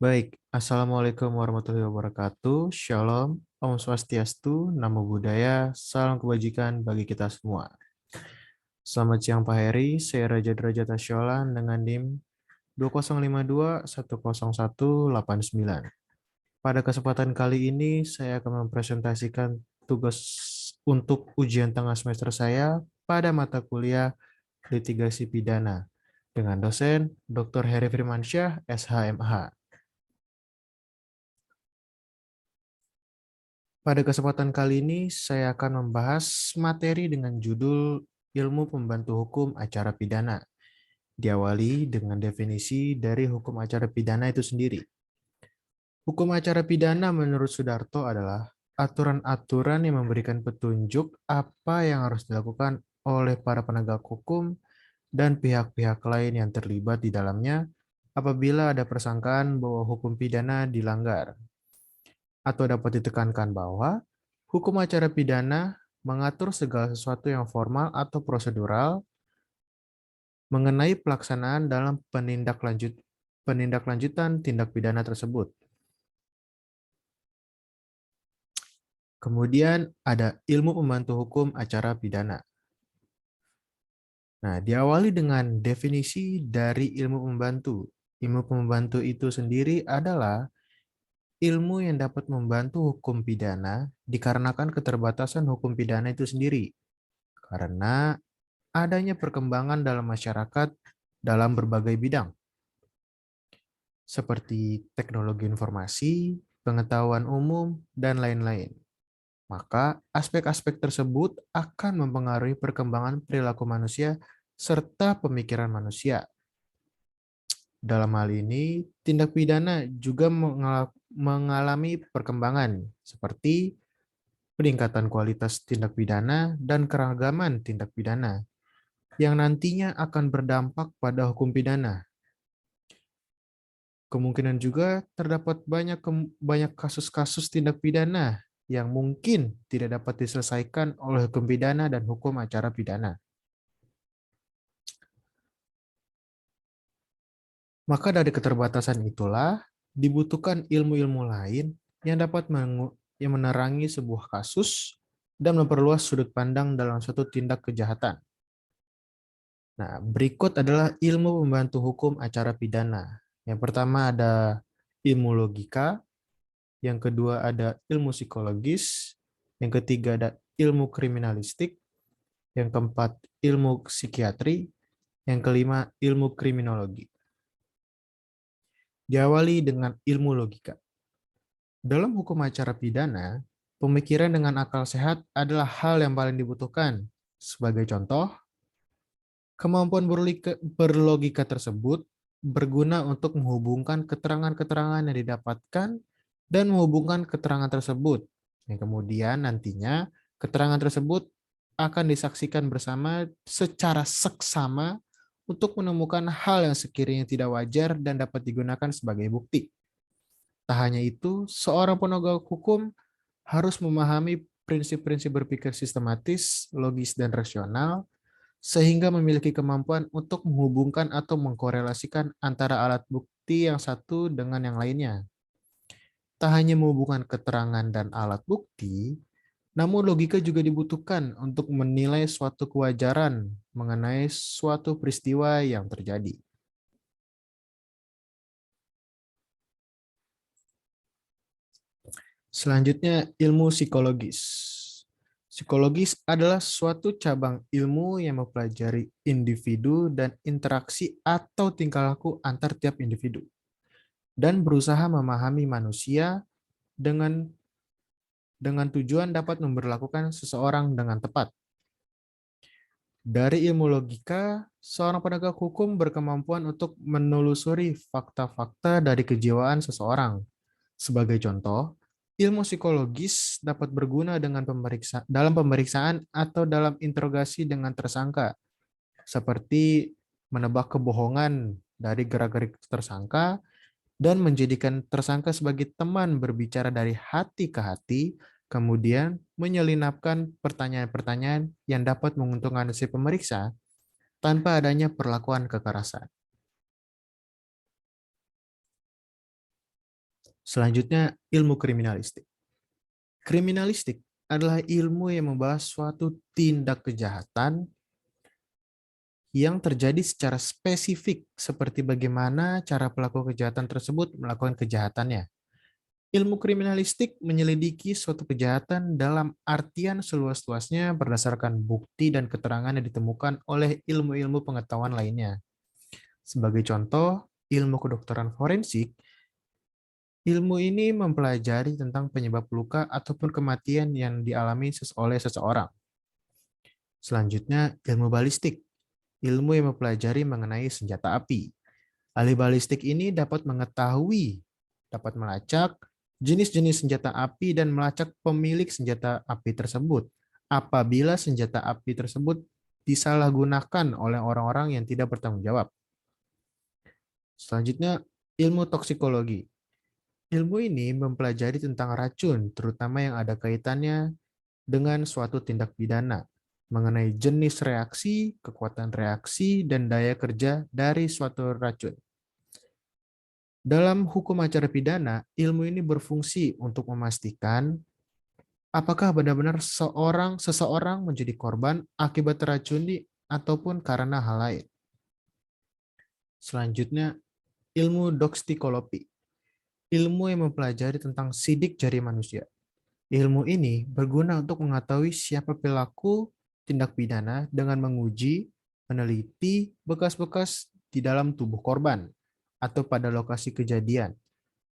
Baik, Assalamualaikum warahmatullahi wabarakatuh. Shalom, Om Swastiastu, Namo Buddhaya, salam kebajikan bagi kita semua. Selamat siang Pak Heri, saya Raja Derajat Asyolan dengan NIM 2052101889. Pada kesempatan kali ini, saya akan mempresentasikan tugas untuk ujian tengah semester saya pada mata kuliah litigasi pidana dengan dosen Dr. Heri Firmansyah, SHMH. Pada kesempatan kali ini, saya akan membahas materi dengan judul Ilmu Pembantu Hukum Acara Pidana. Diawali dengan definisi dari hukum acara pidana itu sendiri. Hukum acara pidana menurut Sudarto adalah aturan-aturan yang memberikan petunjuk apa yang harus dilakukan oleh para penegak hukum dan pihak-pihak lain yang terlibat di dalamnya apabila ada persangkaan bahwa hukum pidana dilanggar. Atau dapat ditekankan bahwa hukum acara pidana mengatur segala sesuatu yang formal atau prosedural mengenai pelaksanaan dalam penindaklanjutan tindak pidana tersebut. Kemudian ada ilmu pembantu hukum acara pidana. Nah, diawali dengan definisi dari ilmu pembantu. Ilmu pembantu itu sendiri adalah ilmu yang dapat membantu hukum pidana dikarenakan keterbatasan hukum pidana itu sendiri. Karena adanya perkembangan dalam masyarakat dalam berbagai bidang, seperti teknologi informasi, pengetahuan umum, dan lain-lain. Maka, aspek-aspek tersebut akan mempengaruhi perkembangan perilaku manusia serta pemikiran manusia. Dalam hal ini, tindak pidana juga mengalami perkembangan, seperti peningkatan kualitas tindak pidana dan keragaman tindak pidana, yang nantinya akan berdampak pada hukum pidana. Kemungkinan juga terdapat banyak kasus-kasus tindak pidana yang mungkin tidak dapat diselesaikan oleh hukum pidana dan hukum acara pidana. Maka dari keterbatasan itulah dibutuhkan ilmu-ilmu lain yang dapat menerangi sebuah kasus dan memperluas sudut pandang dalam suatu tindak kejahatan. Nah, berikut adalah ilmu pembantu hukum acara pidana. Yang pertama ada ilmu logika, yang kedua ada ilmu psikologis, yang ketiga ada ilmu kriminalistik, yang keempat ilmu psikiatri, yang kelima ilmu kriminologi. Diawali dengan ilmu logika. Dalam hukum acara pidana, pemikiran dengan akal sehat adalah hal yang paling dibutuhkan. Sebagai contoh, kemampuan berlogika tersebut berguna untuk menghubungkan keterangan-keterangan yang didapatkan dan menghubungkan keterangan tersebut. Yang kemudian nantinya keterangan tersebut akan disaksikan bersama secara seksama untuk menemukan hal yang sekiranya tidak wajar dan dapat digunakan sebagai bukti. Tak hanya itu, seorang penegak hukum harus memahami prinsip-prinsip berpikir sistematis, logis, dan rasional, sehingga memiliki kemampuan untuk menghubungkan atau mengkorelasikan antara alat bukti yang satu dengan yang lainnya. Tak hanya menghubungkan keterangan dan alat bukti, namun logika juga dibutuhkan untuk menilai suatu kewajaran mengenai suatu peristiwa yang terjadi. Selanjutnya, ilmu psikologis. Psikologis adalah suatu cabang ilmu yang mempelajari individu dan interaksi atau tingkah laku antar tiap individu, dan berusaha memahami manusia dengan tujuan dapat memperlakukan seseorang dengan tepat. Dari ilmu logika, seorang penegak hukum berkemampuan untuk menelusuri fakta-fakta dari kejiwaan seseorang. Sebagai contoh, ilmu psikologis dapat berguna dalam pemeriksaan atau dalam interogasi dengan tersangka, seperti menebak kebohongan dari gerak-gerik tersangka dan menjadikan tersangka sebagai teman berbicara dari hati ke hati, kemudian menyelinapkan pertanyaan-pertanyaan yang dapat menguntungkan si pemeriksa tanpa adanya perlakuan kekerasan. Selanjutnya, ilmu kriminalistik. Kriminalistik adalah ilmu yang membahas suatu tindak kejahatan yang terjadi secara spesifik, seperti bagaimana cara pelaku kejahatan tersebut melakukan kejahatannya. Ilmu kriminalistik menyelidiki suatu kejahatan dalam artian seluas-luasnya berdasarkan bukti dan keterangan yang ditemukan oleh ilmu-ilmu pengetahuan lainnya. Sebagai contoh, ilmu kedokteran forensik, ilmu ini mempelajari tentang penyebab luka ataupun kematian yang dialami oleh seseorang. Selanjutnya, ilmu balistik, ilmu yang mempelajari mengenai senjata api. Ahli balistik ini dapat melacak jenis-jenis senjata api dan melacak pemilik senjata api tersebut apabila senjata api tersebut disalahgunakan oleh orang-orang yang tidak bertanggung jawab. Selanjutnya, ilmu toksikologi. Ilmu ini mempelajari tentang racun, terutama yang ada kaitannya dengan suatu tindak pidana, mengenai jenis reaksi, kekuatan reaksi, dan daya kerja dari suatu racun. Dalam hukum acara pidana, ilmu ini berfungsi untuk memastikan apakah benar-benar seseorang menjadi korban akibat teracuni ataupun karena hal lain. Selanjutnya, ilmu doksikologi. Ilmu yang mempelajari tentang sidik jari manusia. Ilmu ini berguna untuk mengetahui siapa pelaku tindak pidana dengan menguji, meneliti bekas-bekas di dalam tubuh korban atau pada lokasi kejadian.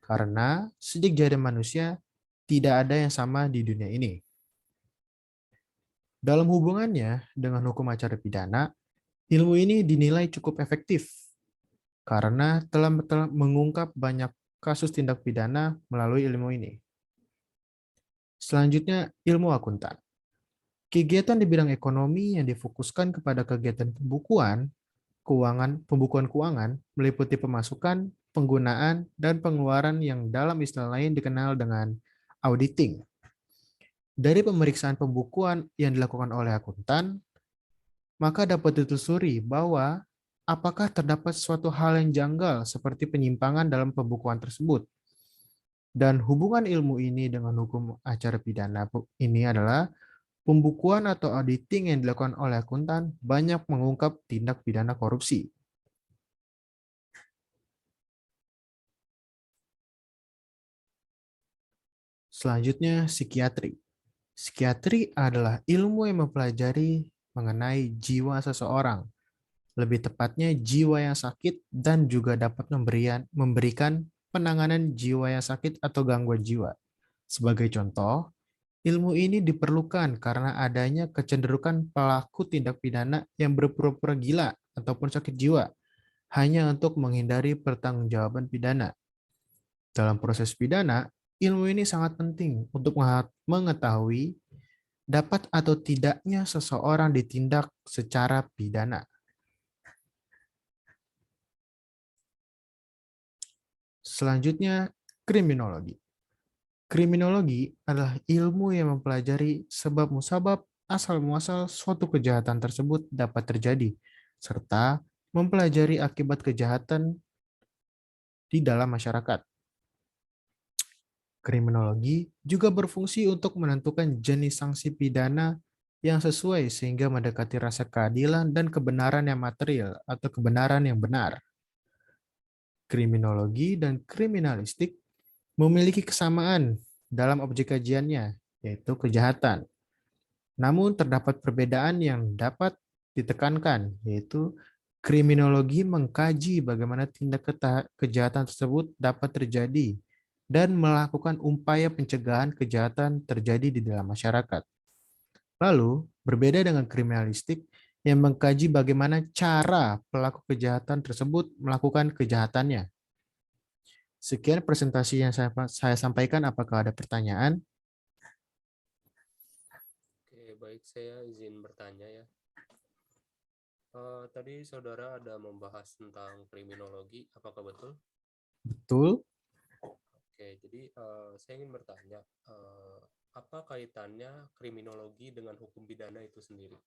Karena sidik jari manusia tidak ada yang sama di dunia ini. Dalam hubungannya dengan hukum acara pidana, ilmu ini dinilai cukup efektif karena telah mengungkap banyak kasus tindak pidana melalui ilmu ini. Selanjutnya, ilmu akuntan. Kegiatan di bidang ekonomi yang difokuskan kepada kegiatan pembukuan keuangan meliputi pemasukan, penggunaan, dan pengeluaran yang dalam istilah lain dikenal dengan auditing. Dari pemeriksaan pembukuan yang dilakukan oleh akuntan, maka dapat ditelusuri bahwa apakah terdapat suatu hal yang janggal seperti penyimpangan dalam pembukuan tersebut. Dan hubungan ilmu ini dengan hukum acara pidana ini adalah pembukuan atau auditing yang dilakukan oleh akuntan banyak mengungkap tindak pidana korupsi. Selanjutnya, psikiatri. Psikiatri adalah ilmu yang mempelajari mengenai jiwa seseorang, lebih tepatnya jiwa yang sakit dan juga dapat memberikan penanganan jiwa yang sakit atau gangguan jiwa. Sebagai contoh, ilmu ini diperlukan karena adanya kecenderungan pelaku tindak pidana yang berpura-pura gila ataupun sakit jiwa hanya untuk menghindari pertanggungjawaban pidana. Dalam proses pidana, ilmu ini sangat penting untuk mengetahui dapat atau tidaknya seseorang ditindak secara pidana. Selanjutnya, kriminologi. Kriminologi adalah ilmu yang mempelajari sebab musabab asal-muasal suatu kejahatan tersebut dapat terjadi, serta mempelajari akibat kejahatan di dalam masyarakat. Kriminologi juga berfungsi untuk menentukan jenis sanksi pidana yang sesuai sehingga mendekati rasa keadilan dan kebenaran yang material atau kebenaran yang benar. Kriminologi dan kriminalistik memiliki kesamaan dalam objek kajiannya, yaitu kejahatan. Namun terdapat perbedaan yang dapat ditekankan, yaitu kriminologi mengkaji bagaimana tindak kejahatan tersebut dapat terjadi dan melakukan upaya pencegahan kejahatan terjadi di dalam masyarakat. Lalu, berbeda dengan kriminalistik yang mengkaji bagaimana cara pelaku kejahatan tersebut melakukan kejahatannya. Sekian presentasi yang saya sampaikan. Apakah ada pertanyaan? Oke, baik, saya izin bertanya ya. Tadi saudara ada membahas tentang kriminologi, apakah betul? Betul. Oke, jadi saya ingin bertanya, apa kaitannya kriminologi dengan hukum pidana itu sendiri?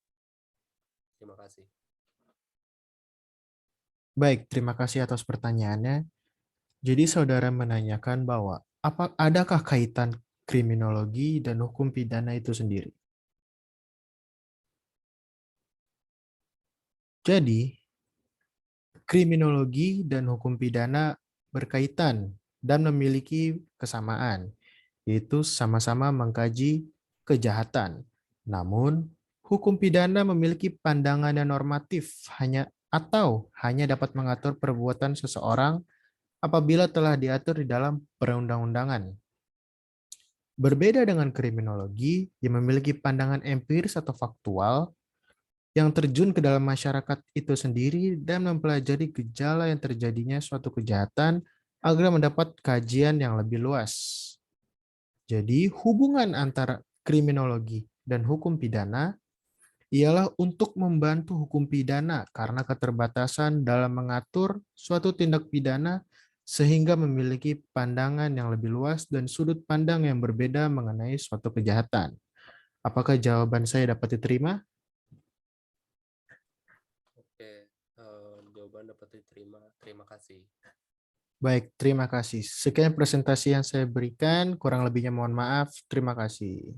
Terima kasih. Baik, terima kasih atas pertanyaannya. Jadi saudara menanyakan bahwa Adakah kaitan kriminologi dan hukum pidana itu sendiri? Jadi, kriminologi dan hukum pidana berkaitan dan memiliki kesamaan, yaitu sama-sama mengkaji kejahatan. Namun, hukum pidana memiliki pandangan yang normatif hanya dapat mengatur perbuatan seseorang apabila telah diatur di dalam perundang-undangan. Berbeda dengan kriminologi yang memiliki pandangan empiris atau faktual, yang terjun ke dalam masyarakat itu sendiri dan mempelajari gejala yang terjadinya suatu kejahatan agar mendapat kajian yang lebih luas. Jadi, hubungan antara kriminologi dan hukum pidana ialah untuk membantu hukum pidana karena keterbatasan dalam mengatur suatu tindak pidana sehingga memiliki pandangan yang lebih luas dan sudut pandang yang berbeda mengenai suatu kejahatan. Apakah jawaban saya dapat diterima? Oke, jawaban dapat diterima. Terima kasih. Baik, terima kasih. Sekian presentasi yang saya berikan, kurang lebihnya mohon maaf. Terima kasih.